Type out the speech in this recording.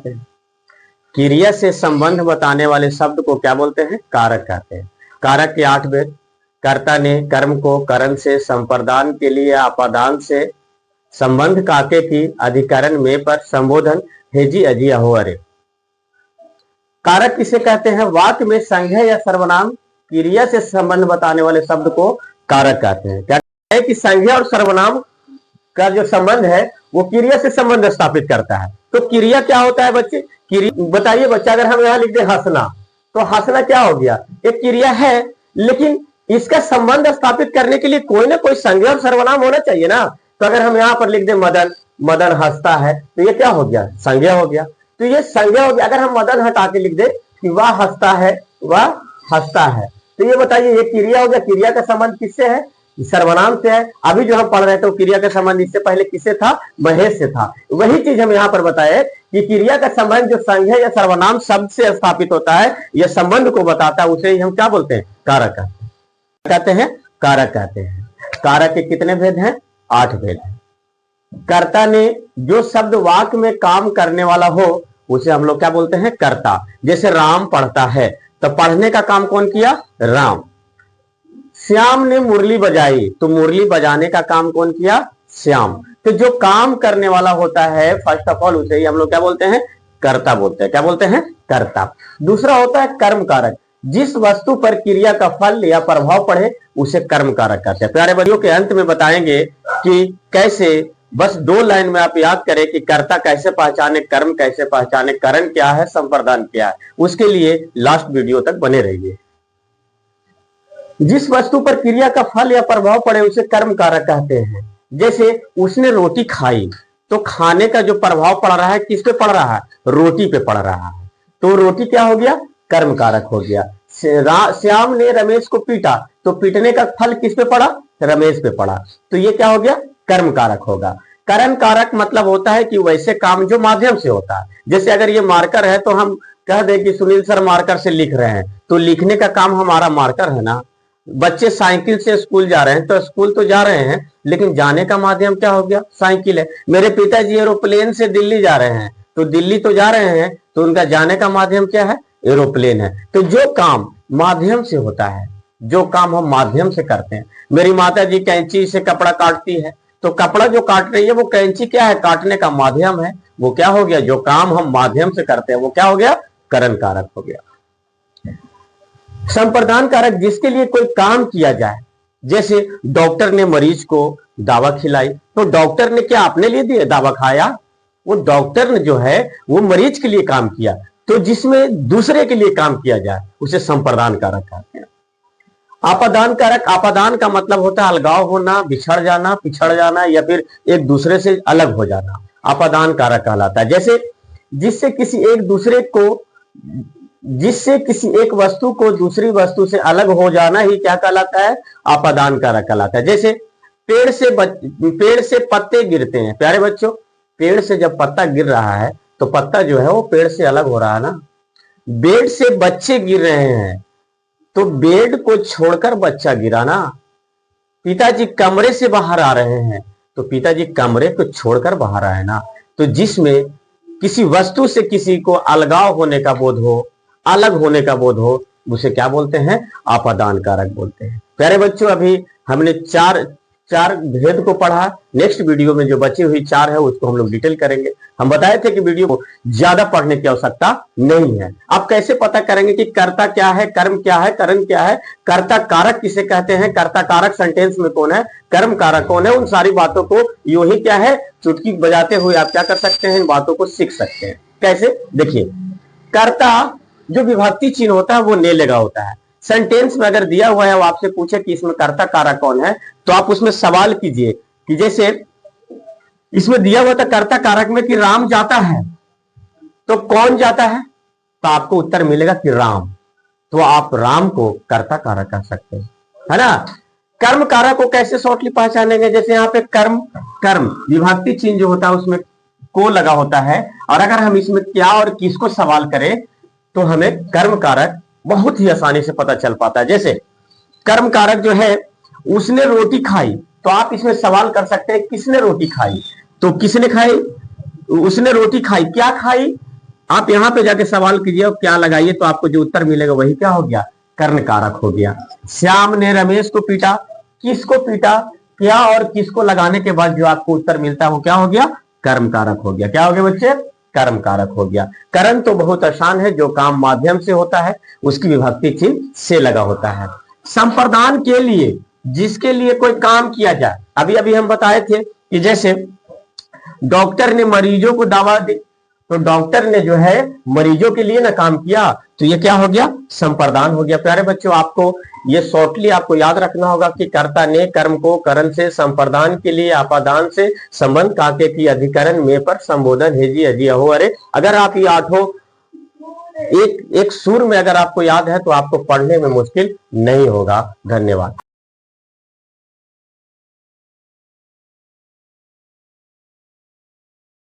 कहते हैं। क्रिया से संबंध बताने वाले शब्द को क्या बोलते हैं? कारक कहते हैं। कारक के 8 भेद। कर्ता ने कर्म को करण से, संप्रदान के लिए आपादान से, संबंध काके की, अधिकरण में पर, संबोधन हेजी अजी अहो अरे। कारक किसे कहते हैं? वाक्य में संज्ञा या सर्वनाम क्रिया से संबंध बताने वाले शब्द को कारक कहते हैं। क्या है कि संज्ञा और सर्वनाम का जो संबंध है वो क्रिया से संबंध स्थापित करता है। तो क्रिया क्या होता है बच्चे? बताइए बच्चा, अगर हम यहां लिख दें हंसना, तो हंसना क्या हो गया? एक क्रिया है, लेकिन इसका संबंध स्थापित करने के लिए कोई ना कोई संज्ञा और सर्वनाम होना चाहिए ना। तो अगर हम यहाँ पर लिख दें मदन, मदन हंसता है, तो ये क्या हो गया? संज्ञा हो गया। तो ये संज्ञा हो गया। अगर हम मदन हटा के लिख दे कि वह हंसता है, वह हंसता है, तो ये बताइए ये क्रिया हो गया। क्रिया का संबंध किससे है? सर्वनाम से है। अभी जो हम पढ़ रहे थे वो क्रिया का संबंध इससे पहले किससे था? महेश से था। वही चीज हम यहाँ पर बताए कि क्रिया का संबंध जो संज्ञा या सर्वनाम शब्द से स्थापित होता है, यह संबंध को बताता है, उसे ही हम क्या बोलते हैं? कारक कहते हैं। कारक कहते हैं। कारक के कितने भेद हैं? 8 भेद हैं। कर्ता ने जो शब्द वाक्य में काम करने वाला हो उसे हम लोग क्या बोलते हैं? कर्ता। जैसे राम पढ़ता है, तो पढ़ने का काम कौन किया? राम। श्याम ने मुरली बजाई, तो मुरली बजाने का काम कौन किया? श्याम। तो जो काम करने वाला होता है फर्स्ट ऑफ ऑल उसे ही हम लोग क्या बोलते हैं? कर्ता बोलते हैं। क्या बोलते हैं? कर्ता। दूसरा होता है कर्म कारक। जिस वस्तु पर क्रिया का फल या प्रभाव पड़े उसे कर्म कारक कहते हैं। प्यारे बच्चों के अंत में बताएंगे कि कैसे, बस 2 लाइन में आप याद करें कि कर्ता कैसे पहचाने, कर्म कैसे पहचाने, करण क्या है, संप्रदान क्या है। उसके लिए लास्ट वीडियो तक बने रहिए। जिस वस्तु पर क्रिया का फल या प्रभाव पड़े उसे कर्म कारक कहते हैं। जैसे उसने रोटी खाई, तो खाने का जो प्रभाव पड़ रहा है किस पे पड़ रहा है? रोटी पे पड़ रहा है। तो रोटी क्या हो गया? कर्म कारक हो गया। श्याम ने रमेश को पीटा, तो पीटने का फल किस पे पड़ा? रमेश पे पड़ा। तो ये क्या हो गया? कर्म कारक होगा। करण कारक मतलब होता है कि वैसे काम जो माध्यम से होता है। जैसे अगर ये मार्कर है तो हम कह दे कि सुनील सर मार्कर से लिख रहे हैं, तो लिखने का काम हमारा मार्कर है ना। बच्चे साइकिल से स्कूल जा रहे हैं, तो स्कूल तो जा रहे हैं, लेकिन जाने का माध्यम क्या हो गया? साइकिल है। मेरे पिताजी एरोप्लेन से दिल्ली जा रहे हैं, तो दिल्ली तो जा रहे हैं, तो उनका जाने का माध्यम क्या है? एरोप्लेन है। तो जो काम माध्यम से होता है, जो काम हम माध्यम से करते हैं, मेरी माता जी कैंची से कपड़ा काटती है, तो कपड़ा जो काट रही है वो कैंची क्या है? काटने का माध्यम है। वो क्या हो गया? जो काम हम माध्यम से करते हैं वो क्या हो गया? करण कारक हो गया। संप्रदान कारक जिसके लिए कोई काम किया जाए, जैसे डॉक्टर ने मरीज को दवा खिलाई, तो डॉक्टर ने क्या अपने लिए दिया दवा खाया? वो डॉक्टर ने जो है वो मरीज के लिए काम किया। तो जिसमें दूसरे के लिए काम किया जाए उसे संप्रदान कारक कहते हैं। आपादान कारक, आपादान का मतलब होता है अलगाव होना, बिछड़ जाना, पिछड़ जाना, या फिर एक दूसरे से अलग हो जाना, आपादान कारक कहलाता है। जैसे जिससे किसी एक वस्तु को दूसरी वस्तु से अलग हो जाना ही क्या कहलाता है? आपादान कारक कहलाता है। जैसे पेड़ से पत्ते गिरते हैं। प्यारे बच्चों, पेड़ से जब पत्ता गिर रहा है तो पत्ता जो है वो पेड़ से अलग हो रहा है ना। बेड से बच्चे गिर रहे हैं, तो बेड को छोड़कर बच्चा गिरा ना। पिताजी कमरे से बाहर आ रहे हैं, तो पिताजी कमरे को छोड़कर बाहर आए ना। तो जिसमें किसी वस्तु से किसी को अलगाव होने का बोध हो, अलग होने का बोध हो, उसे क्या बोलते हैं? आपादान कारक बोलते हैं। प्यारे बच्चों, अभी हमने चार भेद को पढ़ा। नेक्स्ट वीडियो में जो बची हुई 4 है उसको हम लोग डिटेल करेंगे। हम बताए थे कि वीडियो को ज्यादा पढ़ने की आवश्यकता नहीं है। आप कैसे पता करेंगे कि कर्ता क्या है, कर्म क्या है, करण क्या है, कर्ता कारक किसे कहते हैं, कर्ता कारक सेंटेंस में कौन है, कर्म कारक कौन है, उन सारी बातों को यूं ही क्या है चुटकी बजाते हुए आप क्या कर सकते हैं? इन बातों को सीख सकते हैं। कैसे? देखिए, कर्ता जो विभक्ति चिन्ह होता है वो ने लगा होता है। सेंटेंस में अगर दिया हुआ है वो आपसे पूछे कि इसमें कर्ता कारक कौन है, तो आप उसमें सवाल कीजिए कि जैसे इसमें दिया हुआ था कर्ता कारक में कि राम जाता है, तो कौन जाता है? तो आपको उत्तर मिलेगा कि राम। तो आप राम को कर्ता कारक कह सकते हैं, है ना। कर्म कारक को कैसे शॉर्टली पहचानेंगे? जैसे यहाँ पे कर्म विभक्ति चिन्ह जो होता है उसमें को लगा होता है, और अगर हम इसमें क्या और किसको सवाल करें तो हमें कर्म कारक बहुत ही आसानी से पता चल पाता है। जैसे कर्म कारक जो है, उसने रोटी खाई, तो आप इसमें सवाल कर सकते हैं किसने रोटी खाई? तो किसने खाई? उसने रोटी खाई, क्या खाई? आप यहां पे जाके सवाल कीजिए और क्या लगाइए तो आपको जो उत्तर मिलेगा वही क्या हो गया, कर्ण कारक हो गया। श्याम ने रमेश को पीटा, किसको पीटा, क्या और किसको लगाने के बाद जो आपको उत्तर मिलता है वो क्या हो गया, कर्म कारक हो गया। क्या हो गया बच्चे, कर्म कारक हो गया। करण तो बहुत आसान है, जो काम माध्यम से होता है उसकी विभक्ति चिन्ह से लगा होता है। संप्रदान के लिए, जिसके लिए कोई काम किया जाए, अभी अभी हम बताए थे कि जैसे डॉक्टर ने मरीजों को दवा दी, तो डॉक्टर ने जो है मरीजों के लिए ना काम किया, तो ये क्या हो गया, संप्रदान हो गया। प्यारे बच्चों, आपको ये शॉर्टली आपको याद रखना होगा कि कर्ता ने कर्म को करण से, संप्रदान के लिए आपादान से, संबंध काके की अधिकरण में पर संबोधन हेजी अजी हो। अरे अगर आप ये आठों एक सुर में अगर आपको याद है तो आपको पढ़ने में मुश्किल नहीं होगा। धन्यवाद।